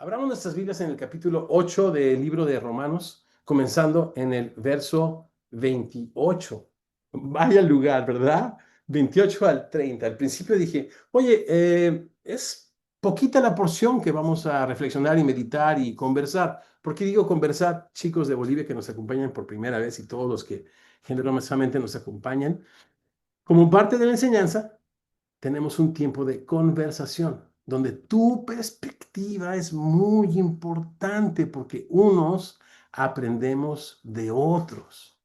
Abramos nuestras Biblias en el capítulo 8 del libro de Romanos, comenzando en el verso 28. Vaya lugar, ¿verdad? 28 al 30. Al principio dije, oye, es poquita la porción que vamos a reflexionar y meditar y conversar. ¿Por qué digo conversar? Chicos de Bolivia que nos acompañan por primera vez y todos los que generosamente nos acompañan. Como parte de la enseñanza, tenemos un tiempo de conversación, donde tu perspectiva es muy importante porque unos aprendemos de otros.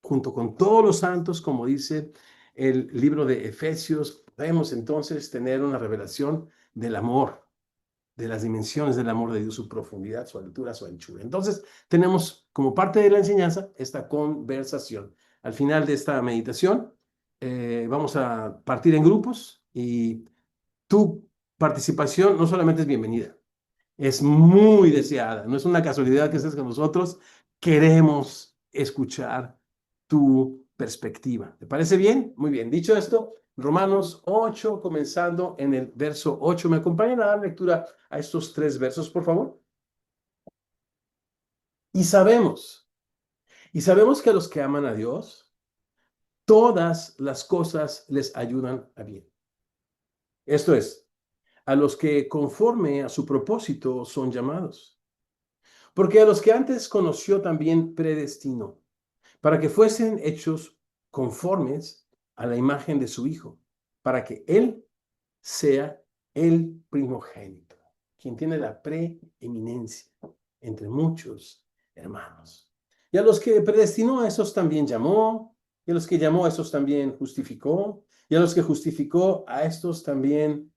Junto con todos los santos, como dice el libro de Efesios, podemos entonces tener una revelación del amor, de las dimensiones del amor de Dios, su profundidad, su altura, su anchura. Entonces, tenemos como parte de la enseñanza esta conversación. Al final de esta meditación, vamos a partir en grupos y tu participación no solamente es bienvenida, es muy deseada. No es una casualidad que estés con nosotros. Queremos escuchar tu perspectiva. ¿Te parece bien? Muy bien. Dicho esto, Romanos 8, comenzando en el verso 8. ¿Me acompañan a dar lectura a estos tres versos, por favor? Y sabemos, y sabemos que a los que aman a Dios, todas las cosas les ayudan a bien. Esto es, a los que conforme a su propósito son llamados. Porque a los que antes conoció también predestinó, para que fuesen hechos conformes a la imagen de su Hijo, para que Él sea el primogénito, quien tiene la preeminencia entre muchos hermanos. Y a los que predestinó, a esos también llamó, y a los que llamó, a esos también justificó, y a los que justificó, a estos también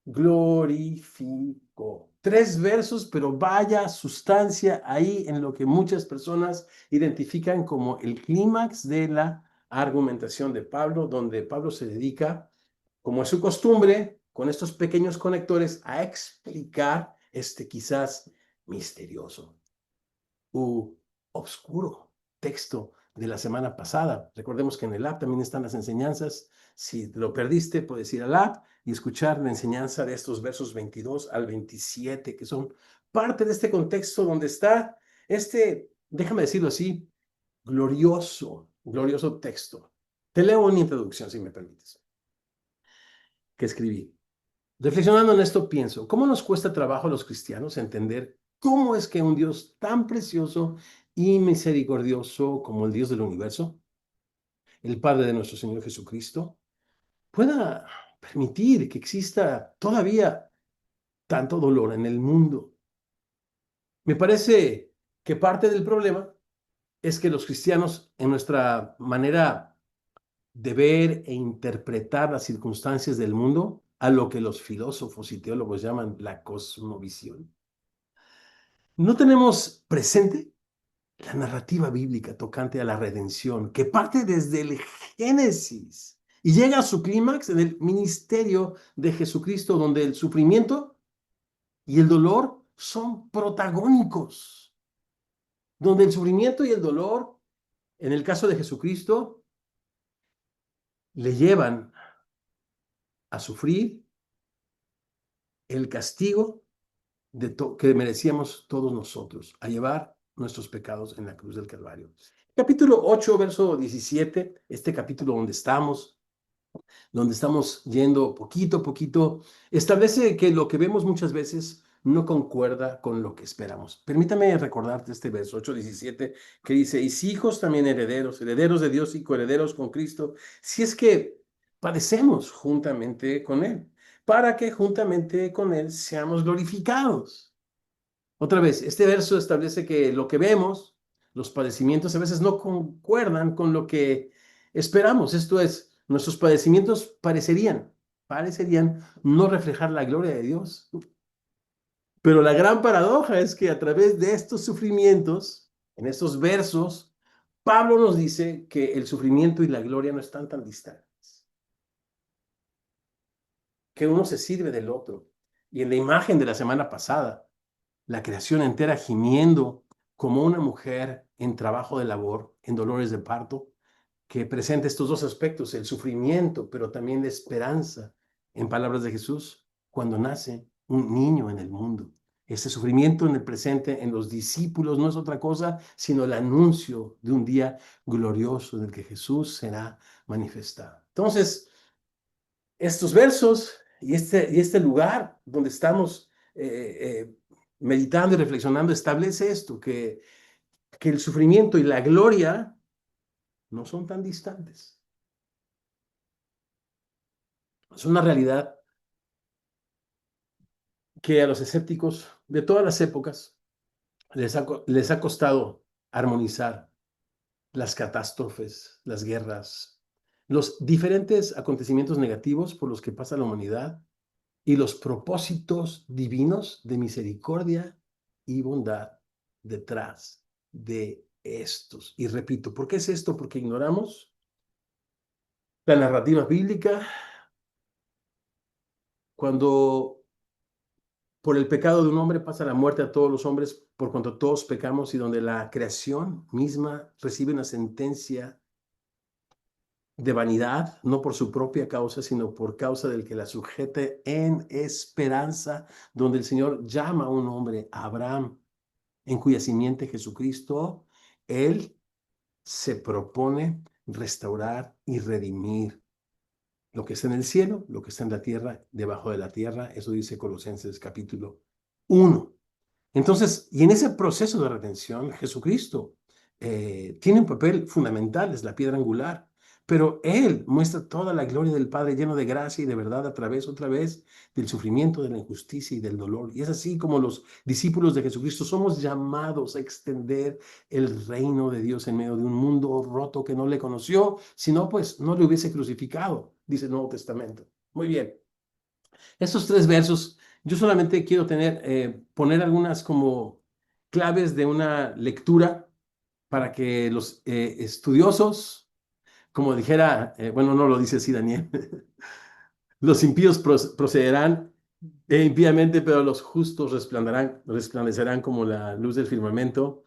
glorificó. Tres versos, pero vaya sustancia ahí en lo que muchas personas identifican como el clímax de la argumentación de Pablo, donde Pablo se dedica, como es su costumbre, con estos pequeños conectores, a explicar este quizás misterioso u obscuro texto de la semana pasada. Recordemos que en el app también están las enseñanzas. Si lo perdiste, puedes ir al app y escuchar la enseñanza de estos versos 22 al 27, que son parte de este contexto donde está este, déjame decirlo así, glorioso texto. Te leo una introducción, si me permites, que escribí. Reflexionando en esto, pienso, ¿cómo nos cuesta trabajo a los cristianos entender cómo es que un Dios tan precioso y misericordioso como el Dios del universo, el Padre de nuestro Señor Jesucristo, pueda permitir que exista todavía tanto dolor en el mundo? Me parece que parte del problema es que los cristianos, en nuestra manera de ver e interpretar las circunstancias del mundo, a lo que los filósofos y teólogos llaman la cosmovisión, no tenemos presente la narrativa bíblica tocante a la redención, que parte desde el Génesis y llega a su clímax en el ministerio de Jesucristo, donde el sufrimiento y el dolor son protagónicos, donde el sufrimiento y el dolor, en el caso de Jesucristo, le llevan a sufrir el castigo que merecíamos todos nosotros, a llevar nuestros pecados en la cruz del Calvario. Capítulo 8, verso 17, este capítulo donde estamos yendo poquito a poquito, establece que lo que vemos muchas veces no concuerda con lo que esperamos. Permítame recordarte este verso 8:17 que dice, y si hijos también herederos, herederos de Dios y coherederos con Cristo, si es que padecemos juntamente con Él, para que juntamente con Él seamos glorificados. Otra vez, este verso establece que lo que vemos, los padecimientos a veces no concuerdan con lo que esperamos. Esto es, nuestros padecimientos parecerían no reflejar la gloria de Dios. Pero la gran paradoja es que a través de estos sufrimientos, en estos versos, Pablo nos dice que el sufrimiento y la gloria no están tan distantes, que uno se sirve del otro. Y en la imagen de la semana pasada, la creación entera gimiendo como una mujer en trabajo de labor, en dolores de parto, que presenta estos dos aspectos, el sufrimiento, pero también la esperanza, en palabras de Jesús, cuando nace un niño en el mundo. Este sufrimiento en el presente, en los discípulos, no es otra cosa sino el anuncio de un día glorioso en el que Jesús será manifestado. Entonces, estos versos y este lugar donde estamos meditando y reflexionando establece esto, que el sufrimiento y la gloria no son tan distantes. Es una realidad que a los escépticos de todas las épocas les ha costado armonizar las catástrofes, las guerras, los diferentes acontecimientos negativos por los que pasa la humanidad y los propósitos divinos de misericordia y bondad detrás de estos. Y repito, ¿por qué es esto? Porque ignoramos la narrativa bíblica cuando por el pecado de un hombre pasa la muerte a todos los hombres por cuanto todos pecamos y donde la creación misma recibe una sentencia de vanidad, no por su propia causa, sino por causa del que la sujete en esperanza, donde el Señor llama a un hombre, a Abraham, en cuya simiente Jesucristo, Él se propone restaurar y redimir lo que está en el cielo, lo que está en la tierra, debajo de la tierra. Eso dice Colosenses capítulo 1. Entonces, y en ese proceso de redención, Jesucristo tiene un papel fundamental, es la piedra angular, pero Él muestra toda la gloria del Padre lleno de gracia y de verdad a través, otra vez, del sufrimiento, de la injusticia y del dolor. Y es así como los discípulos de Jesucristo somos llamados a extender el reino de Dios en medio de un mundo roto que no le conoció, sino pues no le hubiese crucificado, dice el Nuevo Testamento. Muy bien. Estos tres versos, yo solamente quiero poner algunas como claves de una lectura para que los estudiosos, como dijera, bueno, no lo dice así Daniel, los impíos procederán impíamente, pero los justos resplandecerán como la luz del firmamento.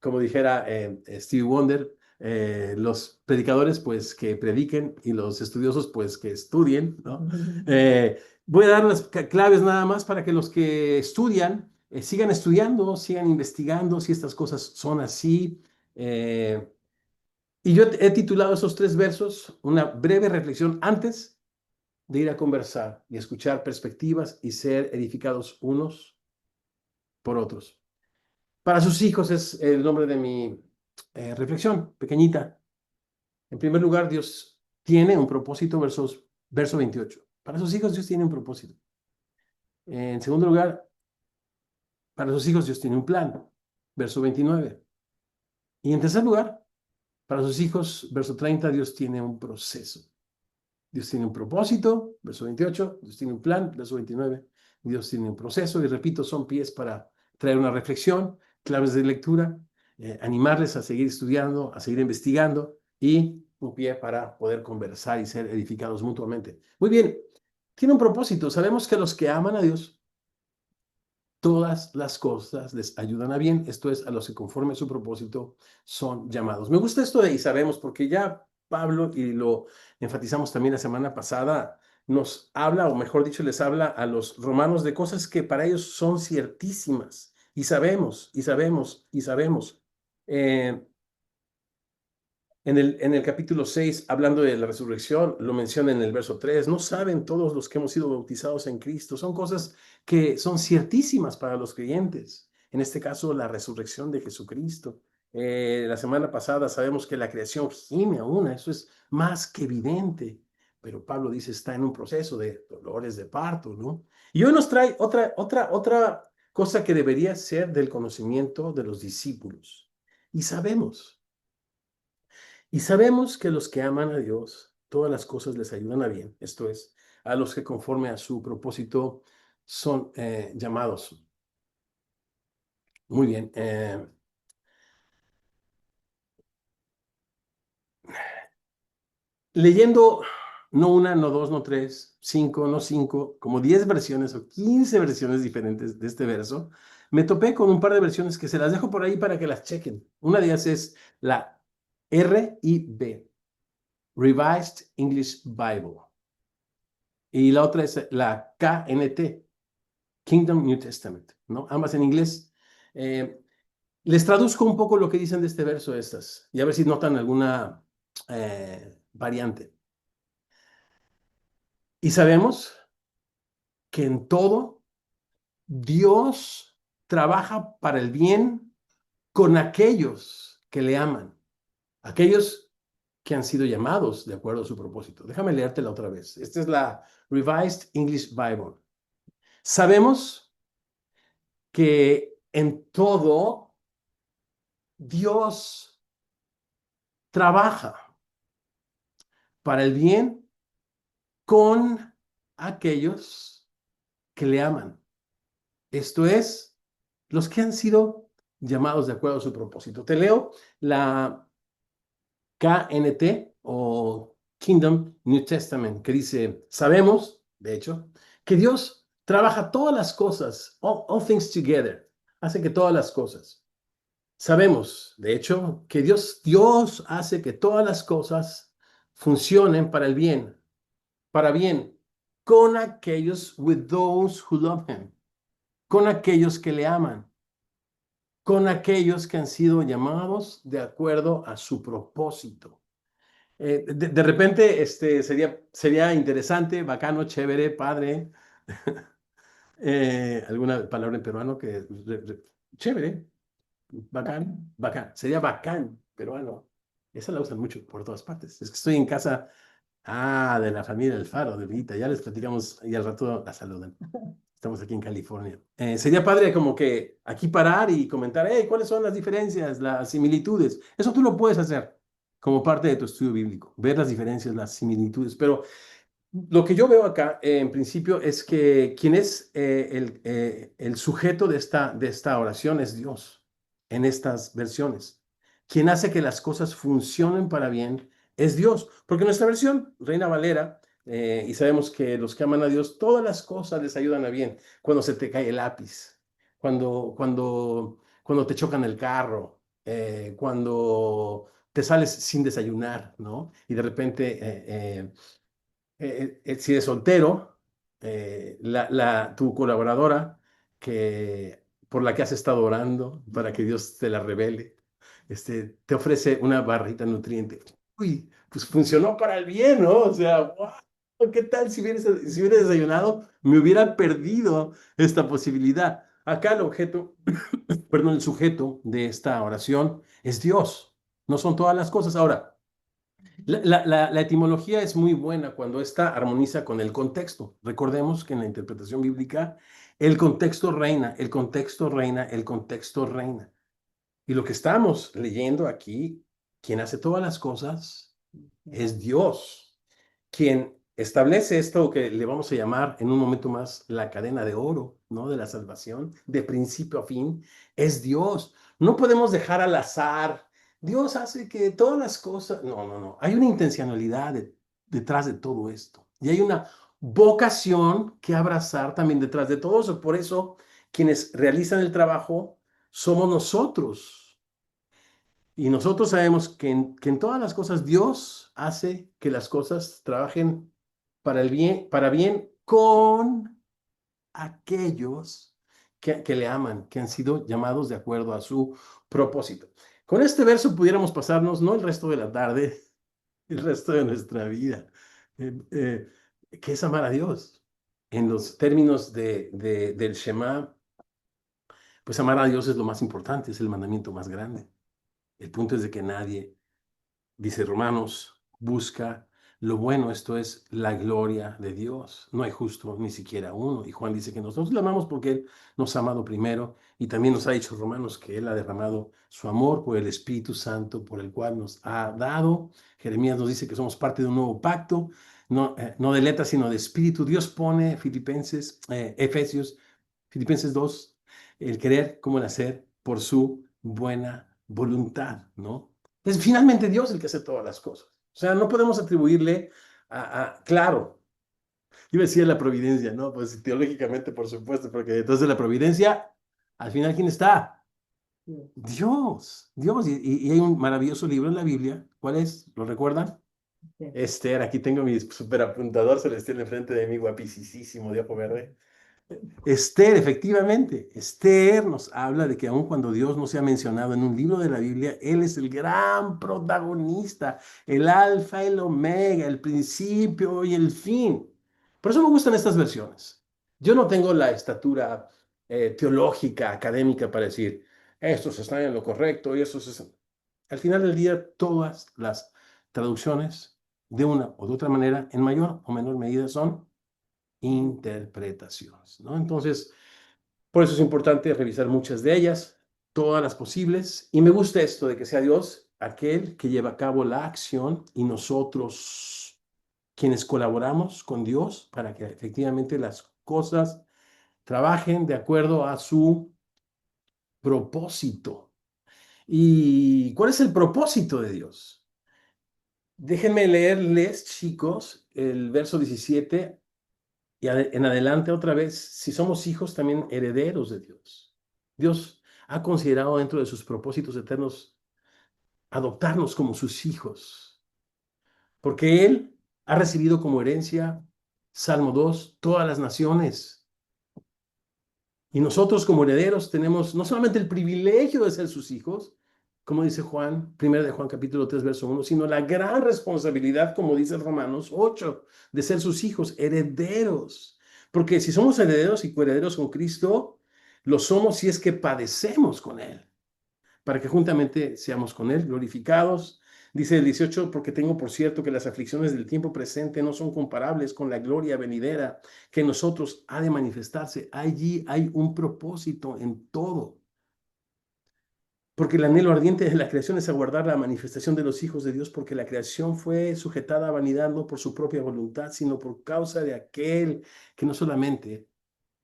Como dijera Stevie Wonder, los predicadores pues que prediquen y los estudiosos pues que estudien, ¿no? Voy a dar las claves nada más para que los que estudian sigan estudiando, sigan investigando si estas cosas son así. Y yo he titulado esos tres versos una breve reflexión antes de ir a conversar y escuchar perspectivas y ser edificados unos por otros. Para sus hijos es el nombre de mi reflexión, pequeñita. En primer lugar, Dios tiene un propósito, verso 28. Para sus hijos Dios tiene un propósito. En segundo lugar, para sus hijos Dios tiene un plan, verso 29. Y en tercer lugar, para sus hijos, verso 30, Dios tiene un proceso. Dios tiene un propósito, verso 28, Dios tiene un plan, verso 29, Dios tiene un proceso, y repito, son pies para traer una reflexión, claves de lectura, animarles a seguir estudiando, a seguir investigando, y un pie para poder conversar y ser edificados mutuamente. Muy bien, tiene un propósito. Sabemos que a los que aman a Dios, todas las cosas les ayudan a bien, esto es, a los que conforme a su propósito son llamados. Me gusta esto de y sabemos, porque ya Pablo, y lo enfatizamos también la semana pasada, nos habla, o mejor dicho, les habla a los romanos de cosas que para ellos son ciertísimas, y sabemos, y sabemos, y sabemos. En el capítulo 6, hablando de la resurrección, lo menciona en el verso 3, no saben todos los que hemos sido bautizados en Cristo. Son cosas que son ciertísimas para los creyentes. En este caso, la resurrección de Jesucristo. La semana pasada sabemos que la creación gime aún, eso es más que evidente. Pero Pablo dice, está en un proceso de dolores de parto, ¿no? Y hoy nos trae otra cosa que debería ser del conocimiento de los discípulos. Y sabemos que los que aman a Dios, todas las cosas les ayudan a bien. Esto es, a los que conforme a su propósito son llamados. Muy bien. Leyendo no una, no dos, no tres, cinco, no cinco, como 10 versiones o 15 versiones diferentes de este verso, me topé con un par de versiones que se las dejo por ahí para que las chequen. Una de ellas es la RIB, Revised English Bible. Y la otra es la KNT, Kingdom New Testament, ¿no? Ambas en inglés. Les traduzco un poco lo que dicen de este verso estas, y a ver si notan alguna variante. Y sabemos que en todo Dios trabaja para el bien con aquellos que le aman, aquellos que han sido llamados de acuerdo a su propósito. Déjame leértela otra vez. Esta es la Revised English Bible. Sabemos que en todo Dios trabaja para el bien con aquellos que le aman. Esto es, los que han sido llamados de acuerdo a su propósito. Te leo la KNT o Kingdom New Testament, que dice, sabemos, de hecho, que Dios trabaja todas las cosas, all things together, hace que todas las cosas. Sabemos, de hecho, que Dios hace que todas las cosas funcionen para bien, con aquellos, with those who love him, con aquellos que le aman, con aquellos que han sido llamados de acuerdo a su propósito. De repente sería interesante, bacano, chévere, padre, alguna palabra en peruano que chévere, bacán, bacán, sería bacán peruano. Esa la usan mucho por todas partes. Es que estoy en casa, de la familia del Faro, de Vita, ya les platicamos y al rato la saludan. Estamos aquí en California. Sería padre como que aquí parar y comentar, hey, ¿cuáles son las diferencias, las similitudes? Eso tú lo puedes hacer como parte de tu estudio bíblico, ver las diferencias, las similitudes. Pero lo que yo veo acá, en principio, es que quien es el sujeto de esta oración es Dios en estas versiones. Quien hace que las cosas funcionen para bien es Dios. Porque nuestra versión, Reina Valera, y sabemos que los que aman a Dios, todas las cosas les ayudan a bien. Cuando se te cae el lápiz, cuando te chocan el carro, cuando te sales sin desayunar, ¿no? Y de repente si eres soltero, tu colaboradora por la que has estado orando para que Dios te la revele, te ofrece una barrita nutriente. Uy, pues funcionó para el bien, ¿no? O sea, wow, ¿qué tal si hubiera desayunado? Me hubiera perdido esta posibilidad. Acá el objeto, perdón, el sujeto de esta oración es Dios. No son todas las cosas. Ahora, la etimología es muy buena cuando esta armoniza con el contexto. Recordemos que en la interpretación bíblica el contexto reina, el contexto reina, el contexto reina. Y lo que estamos leyendo aquí, quien hace todas las cosas es Dios, quien establece esto que le vamos a llamar en un momento más la cadena de oro, ¿no? De la salvación, de principio a fin, es Dios. No podemos dejar al azar. Dios hace que todas las cosas, no, no, no. Hay una intencionalidad detrás de todo esto. Y hay una vocación que abrazar también detrás de todo eso. Por eso, quienes realizan el trabajo somos nosotros. Y nosotros sabemos que en todas las cosas Dios hace que las cosas trabajen para bien con aquellos que le aman, que han sido llamados de acuerdo a su propósito. Con este verso pudiéramos pasarnos no el resto de la tarde, el resto de nuestra vida, que es amar a Dios. En los términos del Shema, pues amar a Dios es lo más importante, es el mandamiento más grande. El punto es de que nadie, dice Romanos, busca lo bueno, esto es la gloria de Dios. No hay justo ni siquiera uno. Y Juan dice que nosotros le amamos porque Él nos ha amado primero. Y también nos ha dicho Romanos que Él ha derramado su amor por el Espíritu Santo, por el cual nos ha dado. Jeremías nos dice que somos parte de un nuevo pacto, no de letras, sino de espíritu. Dios pone Filipenses 2, el querer como el hacer por su buena voluntad, ¿no? Es finalmente Dios el que hace todas las cosas. O sea, no podemos atribuirle claro, iba a decir la providencia, ¿no? Pues teológicamente, por supuesto, porque entonces la providencia, al final, ¿quién está? Dios, Dios. Y hay un maravilloso libro en la Biblia. ¿Cuál es? ¿Lo recuerdan? Esther, aquí tengo mi super apuntador celestial enfrente de mí, guapísimo, de ojo verde. Esther, efectivamente, Esther nos habla de que aun cuando Dios no se ha mencionado en un libro de la Biblia, Él es el gran protagonista, el alfa, el omega, el principio y el fin. Por eso me gustan estas versiones. Yo no tengo la estatura teológica, académica para decir, estos están en lo correcto y estos están... Al final del día, todas las traducciones, de una o de otra manera, en mayor o menor medida, son interpretaciones, ¿no? Entonces, por eso es importante revisar muchas de ellas, todas las posibles, y me gusta esto de que sea Dios aquel que lleva a cabo la acción y nosotros quienes colaboramos con Dios para que efectivamente las cosas trabajen de acuerdo a su propósito. ¿Y cuál es el propósito de Dios? Déjenme leerles, chicos, el verso 17 y en adelante otra vez, si somos hijos, también herederos de Dios. Dios ha considerado dentro de sus propósitos eternos adoptarnos como sus hijos, porque Él ha recibido como herencia, Salmo 2, todas las naciones. Y nosotros como herederos tenemos no solamente el privilegio de ser sus hijos, como dice Juan, 1 de Juan capítulo 3, verso 1, sino la gran responsabilidad, como dice Romanos 8, de ser sus hijos, herederos. Porque si somos herederos y coherederos con Cristo, lo somos si es que padecemos con Él, para que juntamente seamos con Él glorificados. Dice el 18, porque tengo por cierto que las aflicciones del tiempo presente no son comparables con la gloria venidera que en nosotros ha de manifestarse. Allí hay un propósito en todo. Porque el anhelo ardiente de la creación es aguardar la manifestación de los hijos de Dios, porque la creación fue sujetada a vanidad no por su propia voluntad, sino por causa de aquel que no solamente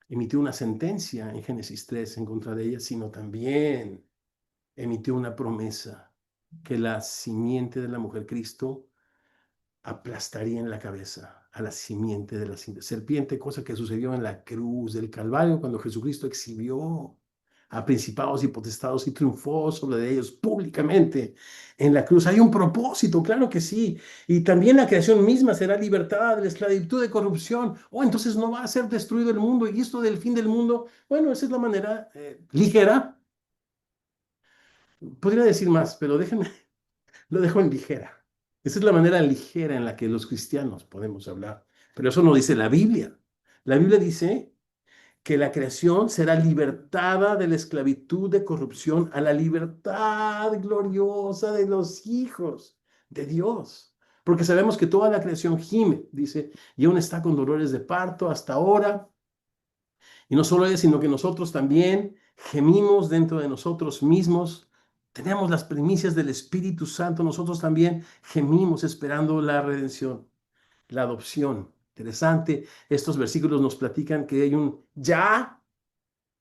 emitió una sentencia en Génesis 3 en contra de ella, sino también emitió una promesa que la simiente de la mujer Cristo aplastaría en la cabeza a la simiente de la serpiente, cosa que sucedió en la cruz del Calvario cuando Jesucristo exhibió a principados y potestados y triunfó sobre ellos públicamente en la cruz. Hay un propósito, claro que sí. Y también la creación misma será libertada de la esclavitud de corrupción. Oh, entonces no va a ser destruido el mundo. Y esto del fin del mundo, bueno, esa es la manera ligera. Podría decir más, pero déjenme, lo dejo en ligera. Esa es la manera ligera en la que los cristianos podemos hablar. Pero eso no dice la Biblia. La Biblia dice que la creación será libertada de la esclavitud de corrupción a la libertad gloriosa de los hijos de Dios. Porque sabemos que toda la creación gime, dice, y aún está con dolores de parto hasta ahora. Y no solo ella, sino que nosotros también gemimos dentro de nosotros mismos. Tenemos las primicias del Espíritu Santo. Nosotros también gemimos esperando la redención, la adopción. Interesante. Estos versículos nos platican que hay un ya.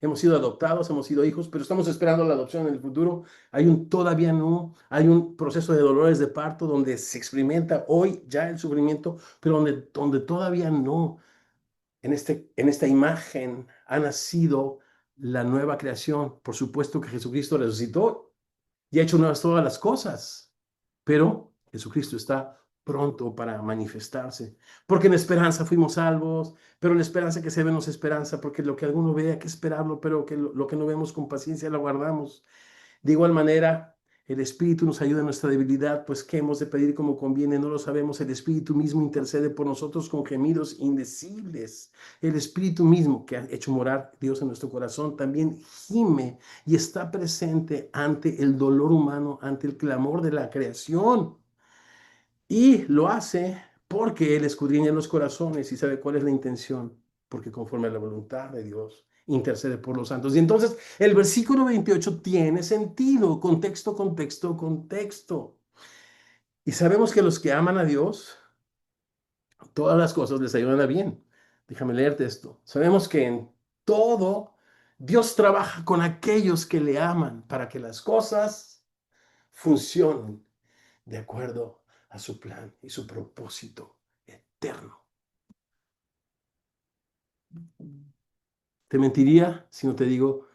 Hemos sido adoptados, hemos sido hijos, pero estamos esperando la adopción en el futuro. Hay un todavía no, hay un proceso de dolores de parto donde se experimenta hoy ya el sufrimiento, pero donde todavía no en esta imagen ha nacido la nueva creación. Por supuesto que Jesucristo resucitó y ha hecho nuevas todas las cosas, pero Jesucristo está pronto para manifestarse, porque en esperanza fuimos salvos, pero en esperanza que se ve nos esperanza, porque lo que alguno ve hay que esperarlo, pero que lo que no vemos con paciencia lo guardamos. De igual manera, el Espíritu nos ayuda en nuestra debilidad, pues qué hemos de pedir como conviene, no lo sabemos. El Espíritu mismo intercede por nosotros con gemidos indecibles. El Espíritu mismo que ha hecho morar Dios en nuestro corazón también gime y está presente ante el dolor humano, ante el clamor de la creación. Y lo hace porque Él escudriña los corazones y sabe cuál es la intención, porque conforme a la voluntad de Dios intercede por los santos. Y entonces el versículo 28 tiene sentido, contexto, contexto, contexto. Y sabemos que los que aman a Dios, todas las cosas les ayudan a bien. Déjame leerte esto. Sabemos que en todo Dios trabaja con aquellos que le aman para que las cosas funcionen de acuerdo a su plan y su propósito eterno. Te mentiría si no te digo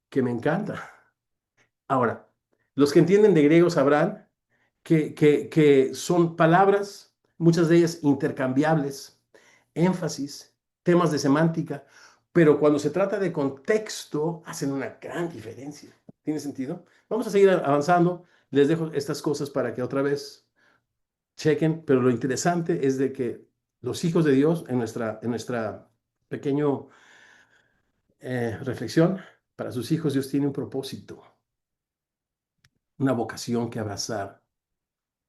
que me encanta. Ahora, los que entienden de griego sabrán que son palabras, muchas de ellas intercambiables, énfasis, temas de semántica, pero cuando se trata de contexto, hacen una gran diferencia. ¿Tiene sentido? Vamos a seguir avanzando. Les dejo estas cosas para que otra vez chequen, pero lo interesante es de que los hijos de Dios, en nuestra pequeño reflexión, para sus hijos Dios tiene un propósito, una vocación que abrazar,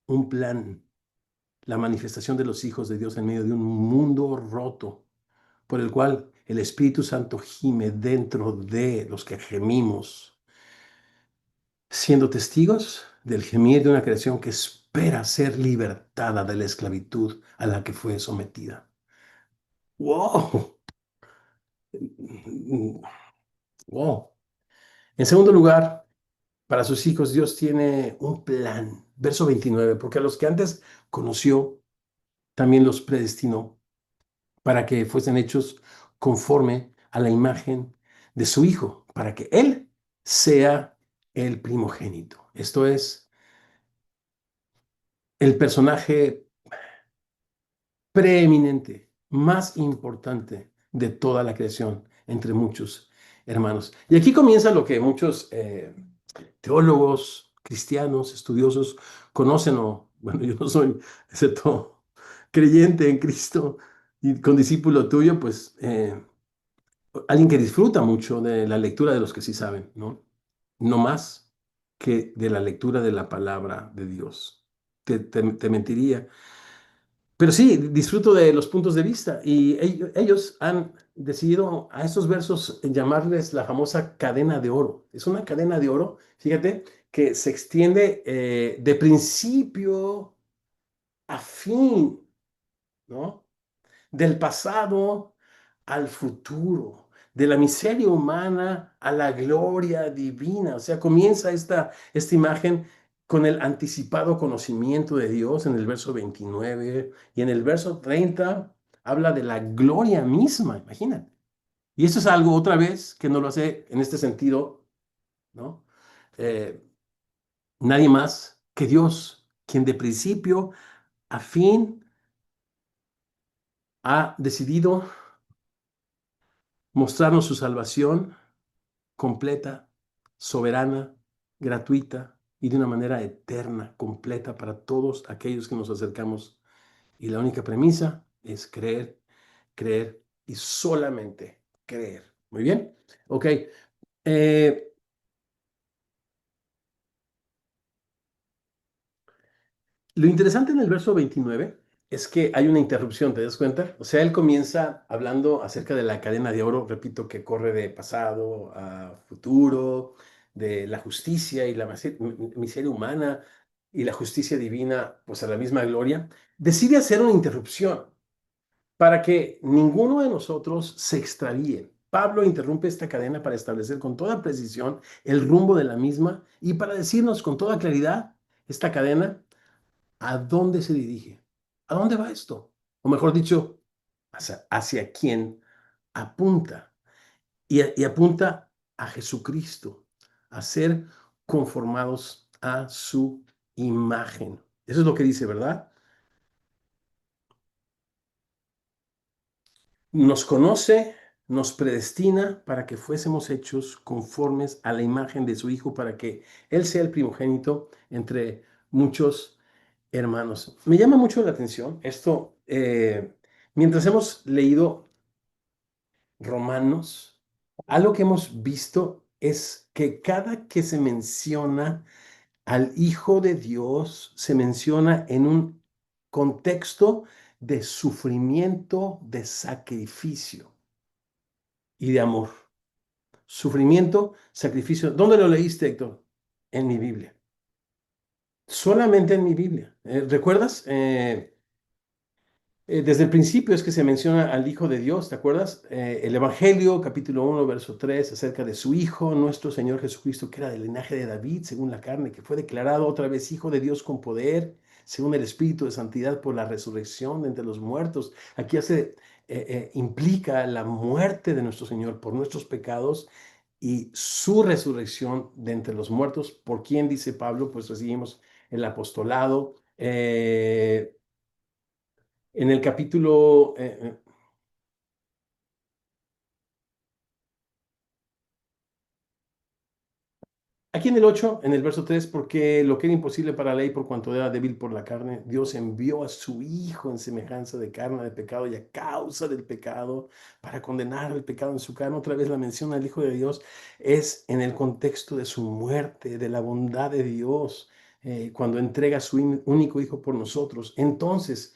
un plan, la manifestación de los hijos de Dios en medio de un mundo roto, por el cual el Espíritu Santo gime dentro de los que gemimos, siendo testigos del gemir de una creación que espera ser libertada de la esclavitud a la que fue sometida. ¡Wow! ¡Wow! En segundo lugar, para sus hijos Dios tiene un plan. Verso 29, porque a los que antes conoció, también los predestinó para que fuesen hechos conforme a la imagen de su Hijo, para que Él sea el primogénito. Esto es el personaje preeminente, más importante de toda la creación, entre muchos hermanos. Y aquí comienza lo que muchos teólogos, cristianos, estudiosos conocen, o bueno, yo no soy, excepto creyente en Cristo y con discípulo tuyo, pues alguien que disfruta mucho de la lectura de los que sí saben, ¿no? No más que de la lectura de la palabra de Dios. Te mentiría. Pero sí, disfruto de los puntos de vista y ellos han decidido a estos versos llamarles la famosa cadena de oro. Es una cadena de oro, fíjate, que se extiende de principio a fin, ¿no? Del pasado al futuro, de la miseria humana a la gloria divina. O sea, comienza esta imagen con el anticipado conocimiento de Dios en el verso 29 y en el verso 30 habla de la gloria misma, imagínate. Y esto es algo otra vez que no lo hace en este sentido, ¿no? Eh, Nadie más que Dios, quien de principio a fin ha decidido mostrarnos su salvación completa, soberana, gratuita y de una manera eterna, completa para todos aquellos que nos acercamos. Y la única premisa es creer, creer y solamente creer. Muy bien. Ok. eh, Lo interesante en el verso 29 es que hay una interrupción, ¿te das cuenta? O sea, él comienza hablando acerca de la cadena de oro, repito, que corre de pasado a futuro, de la justicia y la miseria humana y la justicia divina, pues a la misma gloria. Decide hacer una interrupción para que ninguno de nosotros se extravíe. Pablo interrumpe esta cadena para establecer con toda precisión el rumbo de la misma y para decirnos con toda claridad esta cadena ¿a dónde se dirige? ¿A dónde va esto? O mejor dicho, hacia quién apunta. Y apunta a Jesucristo, a ser conformados a su imagen. Eso es lo que dice, ¿verdad? Nos conoce, nos predestina para que fuésemos hechos conformes a la imagen de su Hijo, para que Él sea el primogénito entre muchos hermanos. Me llama mucho la atención esto. Mientras hemos leído Romanos, algo que hemos visto es que cada que se menciona al Hijo de Dios, se menciona en un contexto de sufrimiento, de sacrificio y de amor. Sufrimiento, sacrificio. ¿Dónde lo leíste, Héctor? En mi Biblia. Solamente en mi Biblia. ¿Recuerdas? Desde el principio es que se menciona al Hijo de Dios, ¿te acuerdas? El Evangelio, capítulo 1, verso 3, acerca de su Hijo, nuestro Señor Jesucristo, que era del linaje de David, según la carne, que fue declarado otra vez Hijo de Dios con poder, según el Espíritu de Santidad, por la resurrección de entre los muertos. Aquí implica la muerte de nuestro Señor por nuestros pecados y su resurrección de entre los muertos, por quien, dice Pablo, pues recibimos el apostolado. En el capítulo Aquí en el 8, en el verso 3, porque lo que era imposible para la ley por cuanto era débil por la carne, Dios envió a su Hijo en semejanza de carne de pecado y a causa del pecado para condenar el pecado en su carne. Otra vez la mención al Hijo de Dios es en el contexto de su muerte, de la bondad de Dios, cuando entrega a su único Hijo por nosotros. Entonces,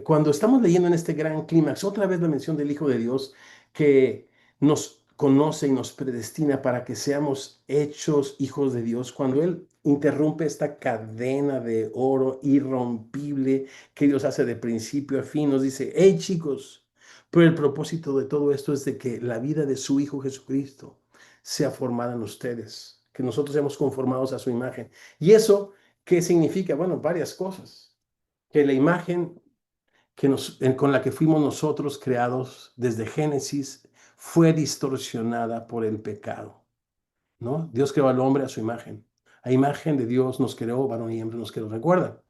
cuando estamos leyendo en este gran clímax, otra vez la mención del Hijo de Dios que nos conoce y nos predestina para que seamos hechos hijos de Dios. Cuando Él interrumpe esta cadena de oro irrompible que Dios hace de principio a fin, nos dice, hey chicos, pero el propósito de todo esto es de que la vida de su Hijo Jesucristo sea formada en ustedes, que nosotros seamos conformados a su imagen. ¿Y eso qué significa? Bueno, varias cosas. Que la imagen con la que fuimos nosotros creados desde Génesis fue distorsionada por el pecado, ¿no? Dios creó al hombre a su imagen. A imagen de Dios nos creó, varón y hembra nos creó, recuerda.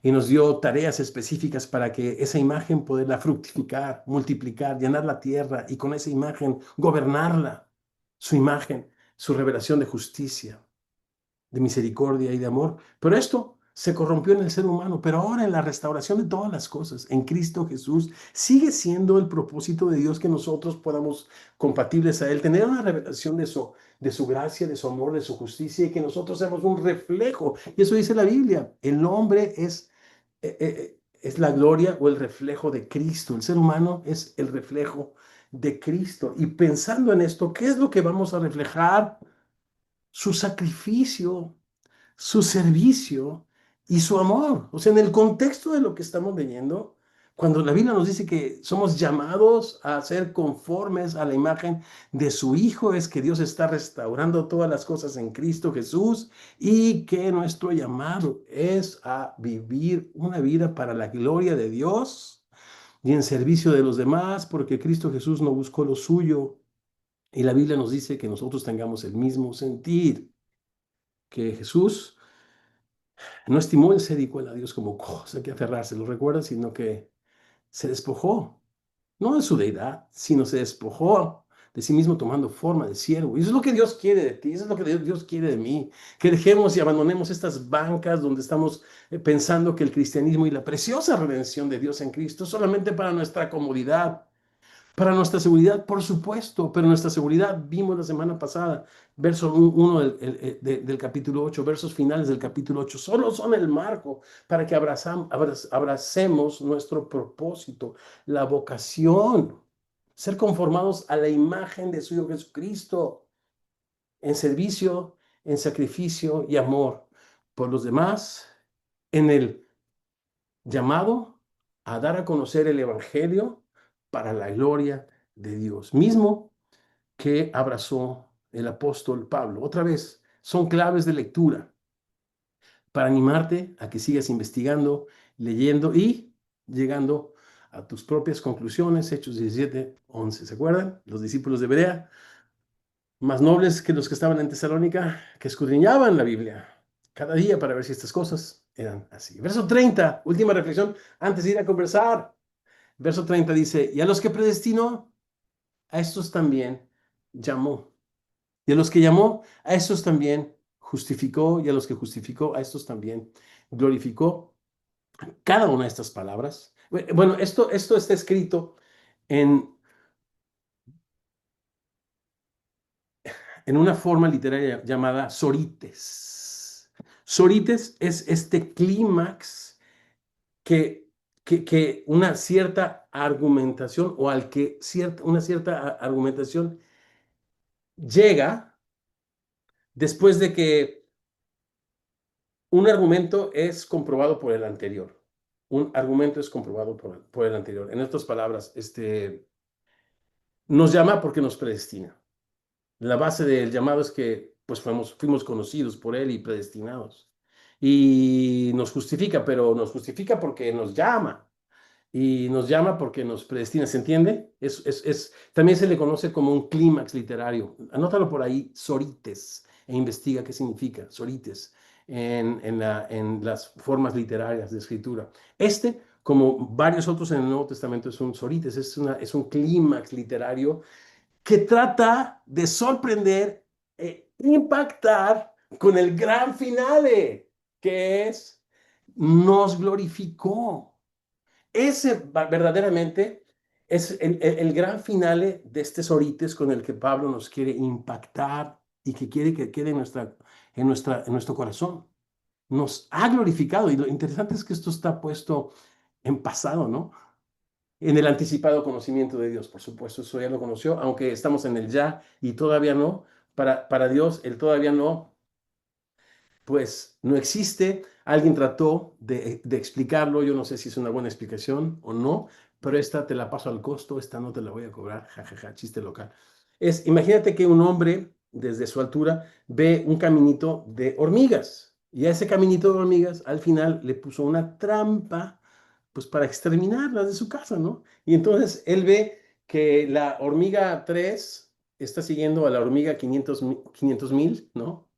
Y nos dio tareas específicas para que esa imagen poderla fructificar, multiplicar, llenar la tierra y con esa imagen gobernarla. Su imagen, su revelación de justicia, de misericordia y de amor. Pero esto se corrompió en el ser humano, pero ahora en la restauración de todas las cosas, en Cristo Jesús, sigue siendo el propósito de Dios que nosotros podamos, compatibles a Él, tener una revelación de su gracia, de su amor, de su justicia y que nosotros seamos un reflejo. Y eso dice la Biblia, el hombre es la gloria o el reflejo de Cristo, el ser humano es el reflejo de Cristo. Y pensando en esto, ¿qué es lo que vamos a reflejar? Su sacrificio, su servicio y su amor. O sea, en el contexto de lo que estamos leyendo, cuando la Biblia nos dice que somos llamados a ser conformes a la imagen de su Hijo, es que Dios está restaurando todas las cosas en Cristo Jesús y que nuestro llamado es a vivir una vida para la gloria de Dios y en servicio de los demás, porque Cristo Jesús no buscó lo suyo. Y la Biblia nos dice que nosotros tengamos el mismo sentir, que Jesús no estimó el ser igual a Dios como cosa que aferrarse, ¿lo recuerdas? Sino que se despojó, no de su deidad, sino se despojó de sí mismo tomando forma de siervo. Y eso es lo que Dios quiere de ti, eso es lo que Dios quiere de mí, que dejemos y abandonemos estas bancas donde estamos pensando que el cristianismo y la preciosa redención de Dios en Cristo es solamente para nuestra comodidad. Para nuestra seguridad, por supuesto, pero nuestra seguridad vimos la semana pasada, verso 1 del capítulo 8, versos finales del capítulo 8, solo son el marco para que abracemos nuestro propósito, la vocación, ser conformados a la imagen de su Hijo Jesucristo, en servicio, en sacrificio y amor por los demás, en el llamado a dar a conocer el Evangelio para la gloria de Dios mismo que abrazó el apóstol Pablo. Otra vez, son claves de lectura para animarte a que sigas investigando, leyendo y llegando a tus propias conclusiones. Hechos 17, 11. ¿Se acuerdan? Los discípulos de Berea, más nobles que los que estaban en Tesalónica, que escudriñaban la Biblia cada día para ver si estas cosas eran así. Verso 30, última reflexión antes de ir a conversar. Verso 30 dice, y a los que predestinó, a estos también llamó. Y a los que llamó, a estos también justificó. Y a los que justificó, a estos también glorificó. Cada una de estas palabras. Bueno, esto está escrito en, en una forma literaria llamada sorites. Sorites es este clímax que una cierta argumentación o al que una cierta argumentación llega después de que un argumento es comprobado por el anterior. Un argumento es comprobado por el anterior. En otras palabras, nos llama porque nos predestina. La base del llamado es que pues fuimos conocidos por Él y predestinados. Y nos justifica, pero nos justifica porque nos llama. Y nos llama porque nos predestina, ¿se entiende? También se le conoce como un clímax literario. Anótalo por ahí, sorites, e investiga qué significa, sorites, en las formas literarias de escritura. Como varios otros en el Nuevo Testamento, es un sorites, es un clímax literario que trata de sorprender, impactar, con el gran finale, que es, nos glorificó. Ese verdaderamente es el gran finale de este Sorites con el que Pablo nos quiere impactar y que quiere que quede en nuestro corazón. Nos ha glorificado y lo interesante es que esto está puesto en pasado, ¿no? En el anticipado conocimiento de Dios, por supuesto, eso ya lo conoció, aunque estamos en el ya y todavía no. Para Dios, el todavía no pues no existe. Alguien trató de explicarlo, yo no sé si es una buena explicación o no, pero esta te la paso al costo, esta no te la voy a cobrar, jajaja, chiste local. Imagínate que un hombre desde su altura ve un caminito de hormigas y a ese caminito de hormigas al final le puso una trampa pues para exterminarlas de su casa, ¿no? Y entonces él ve que la hormiga 3 está siguiendo a la hormiga 500,000, ¿no?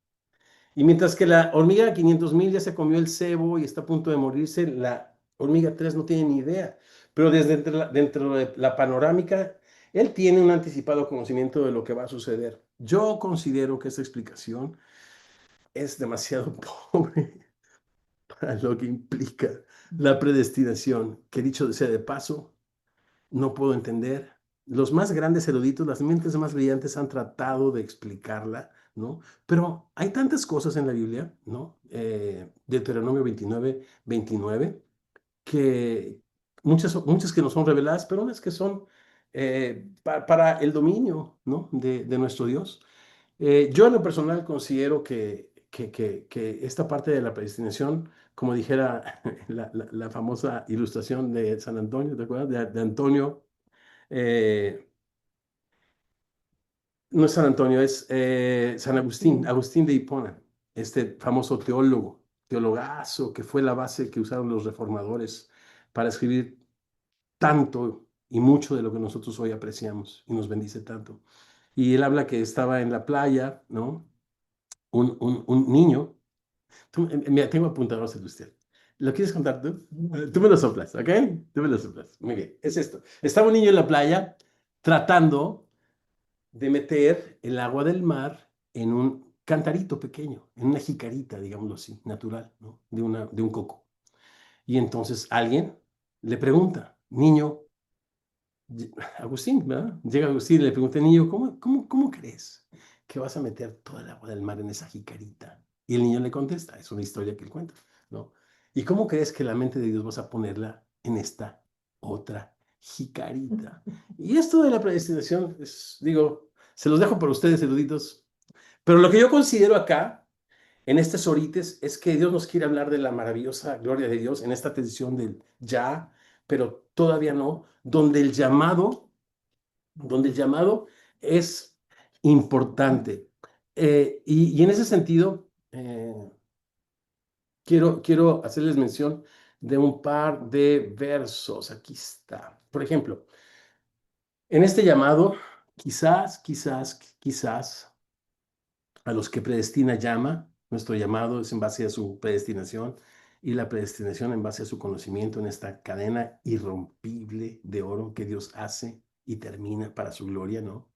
Y mientras que la hormiga 500,000 ya se comió el cebo y está a punto de morirse, la hormiga 3 no tiene ni idea. Pero dentro de la panorámica, él tiene un anticipado conocimiento de lo que va a suceder. Yo considero que esta explicación es demasiado pobre para lo que implica la predestinación, que dicho sea de paso, no puedo entender. Los más grandes eruditos, las mentes más brillantes han tratado de explicarla, ¿no? Pero hay tantas cosas en la Biblia, ¿no? Deuteronomio 29, que muchas que no son reveladas, pero unas que son para el dominio, ¿no? De nuestro Dios. Yo en lo personal considero que esta parte de la predestinación, como dijera la famosa ilustración de San Antonio, ¿te acuerdas? De Antonio no es San Antonio, es San Agustín, Agustín de Hipona, este famoso teólogo, teologazo, que fue la base que usaron los reformadores para escribir tanto y mucho de lo que nosotros hoy apreciamos y nos bendice tanto. Y él habla que estaba en la playa, ¿no? Un niño. Mira, tengo apuntado a usted. ¿Lo quieres contar tú? Tú me lo soplas, ¿ok? Tú me lo soplas. Muy bien, es esto. Estaba un niño en la playa tratando de meter el agua del mar en un cantarito pequeño, en una jicarita, digámoslo así, natural, ¿no? De un coco. Y entonces alguien le pregunta, niño, Agustín, ¿verdad? Llega Agustín y le pregunta, niño, ¿cómo crees que vas a meter toda el agua del mar en esa jicarita? Y el niño le contesta, es una historia que él cuenta, ¿no? ¿Y cómo crees que la mente de Dios vas a ponerla en esta otra jicarita? Y esto de la predestinación, digo, se los dejo para ustedes, eruditos. Pero lo que yo considero acá, en este Sorites, es que Dios nos quiere hablar de la maravillosa gloria de Dios en esta tensión del ya, pero todavía no, donde el llamado es importante. Y en ese sentido, quiero hacerles mención de un par de versos. Aquí está. Por ejemplo, en este llamado, quizás a los que predestina llama. Nuestro llamado es en base a su predestinación y la predestinación en base a su conocimiento en esta cadena irrompible de oro que Dios hace y termina para su gloria, ¿no?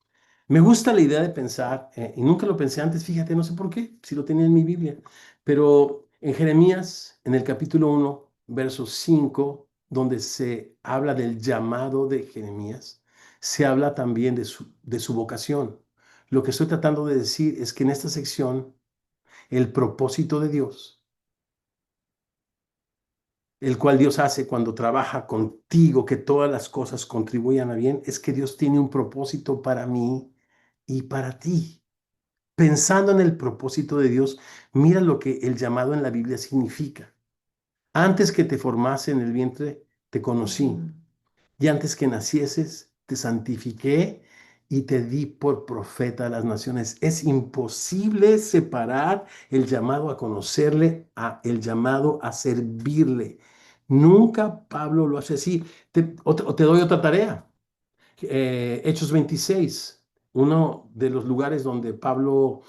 Me gusta la idea de pensar, y nunca lo pensé antes, fíjate, no sé por qué, si lo tenía en mi Biblia, pero en Jeremías, en el capítulo 1, verso 5, donde se habla del llamado de Jeremías, se habla también de su vocación. Lo que estoy tratando de decir es que en esta sección, el propósito de Dios, el cual Dios hace cuando trabaja contigo, que todas las cosas contribuyan a bien, es que Dios tiene un propósito para mí y para ti. Pensando en el propósito de Dios, mira lo que el llamado en la Biblia significa. Antes que te formase en el vientre, te conocí. Y antes que nacieses, te santifiqué y te di por profeta a las naciones. Es imposible separar el llamado a conocerle a el llamado a servirle. Nunca Pablo lo hace así. O te doy otra tarea. Hechos 26, uno de los lugares donde Pablo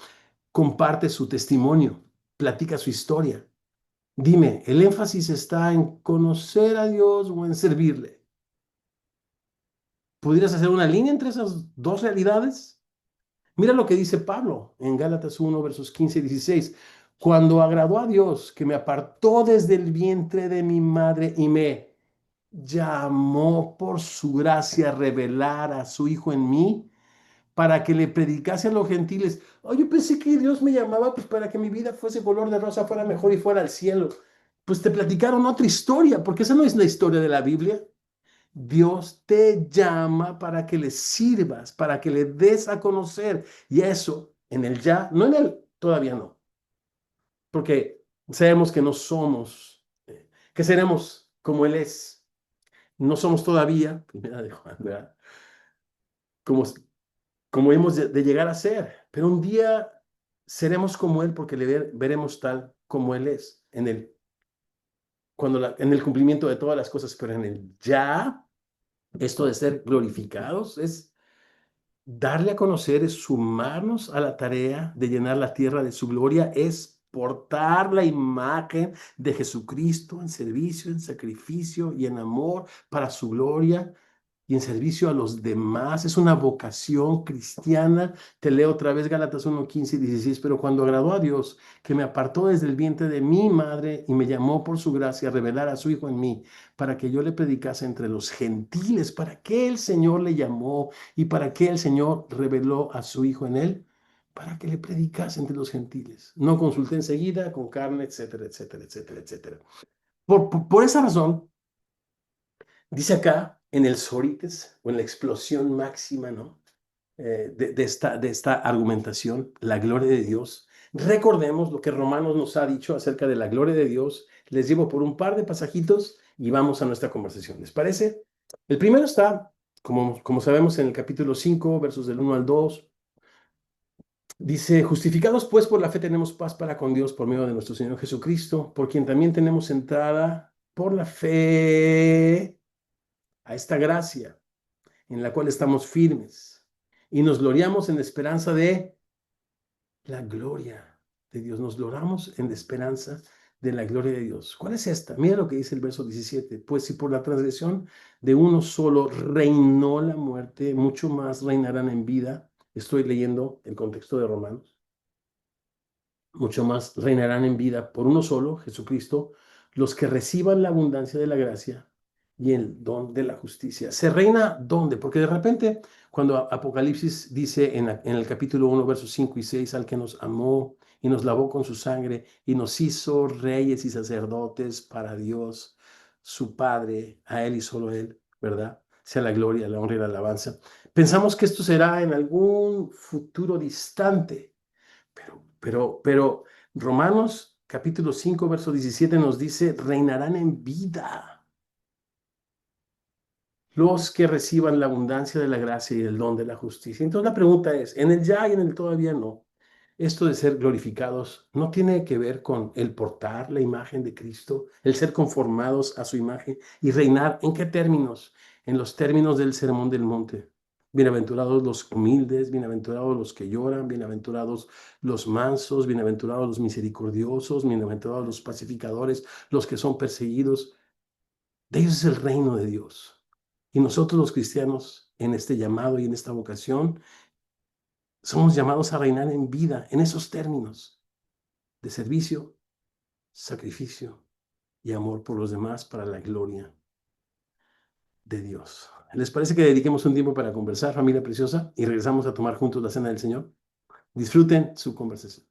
comparte su testimonio, platica su historia. Dime, ¿el énfasis está en conocer a Dios o en servirle? ¿Pudieras hacer una línea entre esas dos realidades? Mira lo que dice Pablo en Gálatas 1, versos 15 y 16. Cuando agradó a Dios, que me apartó desde el vientre de mi madre y me llamó por su gracia a revelar a su Hijo en mí, para que le predicase a los gentiles. Oh, yo pensé que Dios me llamaba pues para que mi vida fuese color de rosa, fuera mejor y fuera al cielo. Pues te platicaron otra historia, porque esa no es la historia de la Biblia. Dios te llama para que le sirvas, para que le des a conocer. Y eso, en el ya, no en el todavía no, porque sabemos que no somos, que seremos como Él es. No somos todavía, primera de Juan, ¿verdad? Como, como hemos de llegar a ser, pero un día seremos como Él porque veremos tal como Él es, en el cumplimiento de todas las cosas, pero en el ya, esto de ser glorificados es darle a conocer, es sumarnos a la tarea de llenar la tierra de su gloria, es portar la imagen de Jesucristo en servicio, en sacrificio y en amor para su gloria y en servicio a los demás. Es una vocación cristiana. Te leo otra vez Gálatas 1, 15 y 16. Pero cuando agradó a Dios, que me apartó desde el vientre de mi madre y me llamó por su gracia a revelar a su Hijo en mí, para que yo le predicase entre los gentiles, ¿para qué el Señor le llamó y para qué el Señor reveló a su Hijo en él? Para que le predicase entre los gentiles. No consulté enseguida con carne, etcétera, etcétera, etcétera, etcétera. Por esa razón, dice acá en el Sórites o en la explosión máxima, ¿no? De esta argumentación, la gloria de Dios. Recordemos lo que Romanos nos ha dicho acerca de la gloria de Dios. Les llevo por un par de pasajitos y vamos a nuestra conversación. ¿Les parece? El primero está, como sabemos, en el capítulo 5, versos del 1 al 2. Dice, justificados pues por la fe tenemos paz para con Dios por medio de nuestro Señor Jesucristo, por quien también tenemos entrada por la fe a esta gracia en la cual estamos firmes y nos gloriamos en la esperanza de la gloria de Dios. Nos gloriamos en la esperanza de la gloria de Dios. ¿Cuál es esta? Mira lo que dice el verso 17. Pues si por la transgresión de uno solo reinó la muerte, mucho más reinarán en vida. Estoy leyendo el contexto de Romanos. Mucho más reinarán en vida por uno solo, Jesucristo, los que reciban la abundancia de la gracia y el don de la justicia. ¿Se reina dónde? Porque de repente, cuando Apocalipsis dice en el capítulo 1, versos 5 y 6, al que nos amó y nos lavó con su sangre y nos hizo reyes y sacerdotes para Dios, su Padre, a Él y solo Él, ¿verdad? Sea la gloria, la honra y la alabanza. Pensamos que esto será en algún futuro distante, pero Romanos capítulo 5, verso 17 nos dice, reinarán en vida los que reciban la abundancia de la gracia y el don de la justicia. Entonces la pregunta es, en el ya y en el todavía no, esto de ser glorificados no tiene que ver con el portar la imagen de Cristo, el ser conformados a su imagen y reinar. ¿En qué términos? En los términos del Sermón del Monte. Bienaventurados los humildes, bienaventurados los que lloran, bienaventurados los mansos, bienaventurados los misericordiosos, bienaventurados los pacificadores, los que son perseguidos. De ellos es el reino de Dios. Y nosotros los cristianos, en este llamado y en esta vocación, somos llamados a reinar en vida, en esos términos de servicio, sacrificio y amor por los demás para la gloria de Dios. ¿Les parece que dediquemos un tiempo para conversar, familia preciosa, y regresamos a tomar juntos la cena del Señor? Disfruten su conversación.